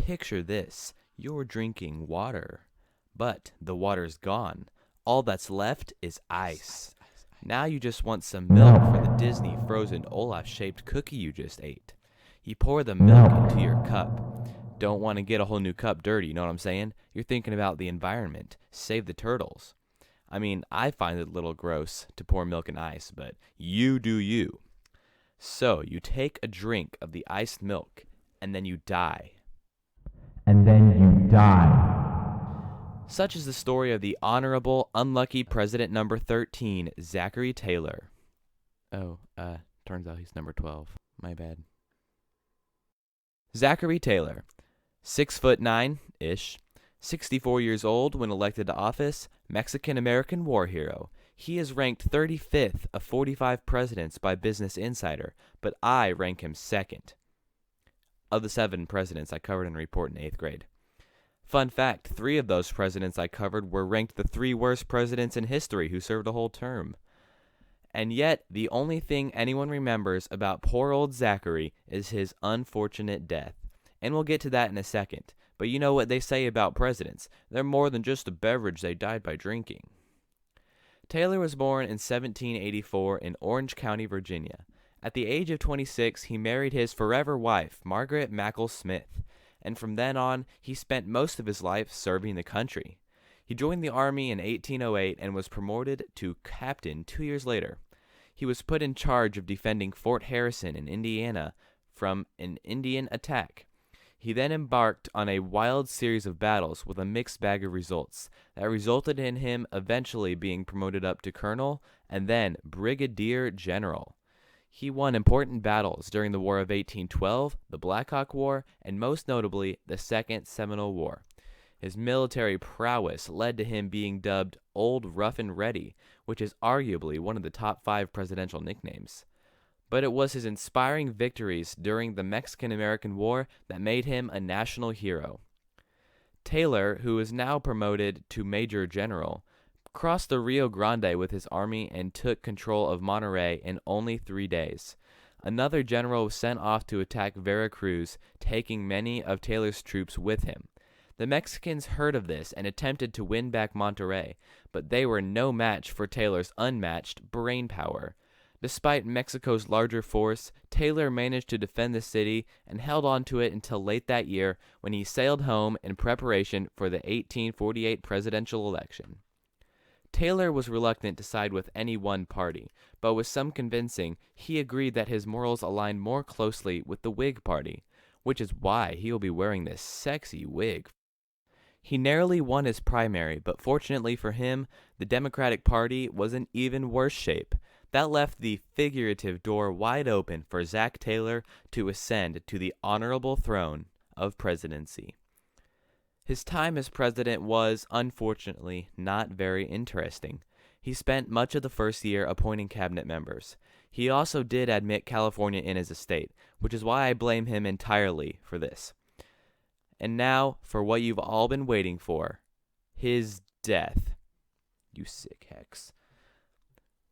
Picture this. You're drinking water, but the water's gone. All that's left is ice. Now you just want some milk for the Disney frozen Olaf-shaped cookie you just ate. You pour the milk into your cup. Don't want to get a whole new cup dirty, you know what I'm saying? You're thinking about the environment. Save the turtles. I mean, I find it a little gross to pour milk in ice, but you do you. So you take a drink of the iced milk, and then you die. And then you die. Such is the story of the honorable, unlucky President number 13, Zachary Taylor. Oh, turns out he's number 12. My bad. Zachary Taylor, 6'9"-ish, 64 years old when elected to office, Mexican-American war hero. He is ranked 35th of 45 presidents by Business Insider, but I rank him second of the 7 presidents I covered in a report in 8th grade. Fun fact, 3 of those presidents I covered were ranked the 3 worst presidents in history who served a whole term. And yet, the only thing anyone remembers about poor old Zachary is his unfortunate death. And we'll get to that in a second. But you know what they say about presidents. They're more than just a beverage they died by drinking. Taylor was born in 1784 in Orange County, Virginia. At the age of 26, he married his forever wife, Margaret Mackle Smith. And from then on, he spent most of his life serving the country. He joined the Army in 1808 and was promoted to captain 2 years later. He was put in charge of defending Fort Harrison in Indiana from an Indian attack. He then embarked on a wild series of battles with a mixed bag of results that resulted in him eventually being promoted up to colonel and then brigadier general. He won important battles during the War of 1812, the Black Hawk War, and most notably, the Second Seminole War. His military prowess led to him being dubbed Old Rough and Ready, which is arguably one of the top 5 presidential nicknames. But it was his inspiring victories during the Mexican-American War that made him a national hero. Taylor, who is now promoted to Major General, crossed the Rio Grande with his army and took control of Monterrey in only 3 days. Another general was sent off to attack Veracruz, taking many of Taylor's troops with him. The Mexicans heard of this and attempted to win back Monterrey, but they were no match for Taylor's unmatched brain power. Despite Mexico's larger force, Taylor managed to defend the city and held on to it until late that year when he sailed home in preparation for the 1848 presidential election. Taylor was reluctant to side with any one party, but with some convincing, he agreed that his morals aligned more closely with the Whig Party, which is why he will be wearing this sexy wig. He narrowly won his primary, but fortunately for him, the Democratic Party was in even worse shape. That left the figurative door wide open for Zach Taylor to ascend to the honorable throne of presidency. His time as president was, unfortunately, not very interesting. He spent much of the first year appointing cabinet members. He also did admit California in his estate, which is why I blame him entirely for this. And now, for what you've all been waiting for, his death. You sick hex.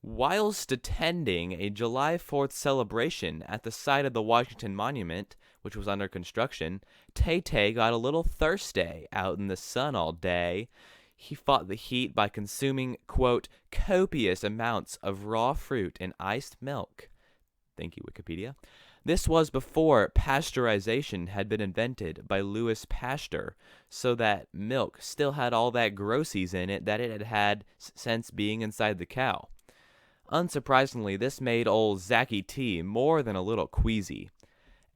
Whilst attending a July 4th celebration at the site of the Washington Monument, which was under construction, Tay-Tay got a little thirsty out in the sun all day. He fought the heat by consuming, quote, copious amounts of raw fruit and iced milk. Thank you, Wikipedia. This was before pasteurization had been invented by Louis Pasteur, so that milk still had all that grossies in it that it had had since being inside the cow. Unsurprisingly, this made old Zachy T more than a little queasy.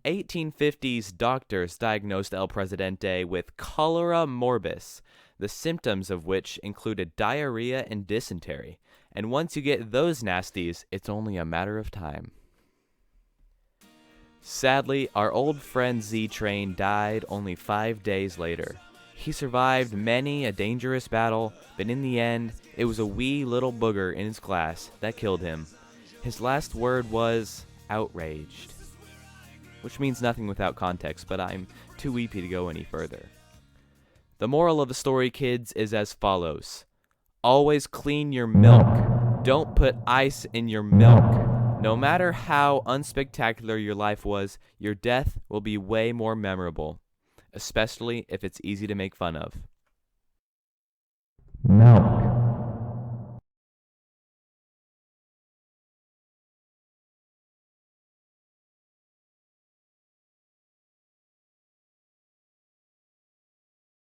1850s doctors diagnosed El Presidente with cholera morbus, the symptoms of which included diarrhea and dysentery. And once you get those nasties, it's only a matter of time. Sadly, our old friend Z-Train died only 5 days later. He survived many a dangerous battle, but in the end, it was a wee little booger in his glass that killed him. His last word was outraged, which means nothing without context, but I'm too weepy to go any further. The moral of the story, kids, is as follows. Always clean your milk. Don't put ice in your milk. No matter how unspectacular your life was, your death will be way more memorable. especially if it's easy to make fun of. Milk.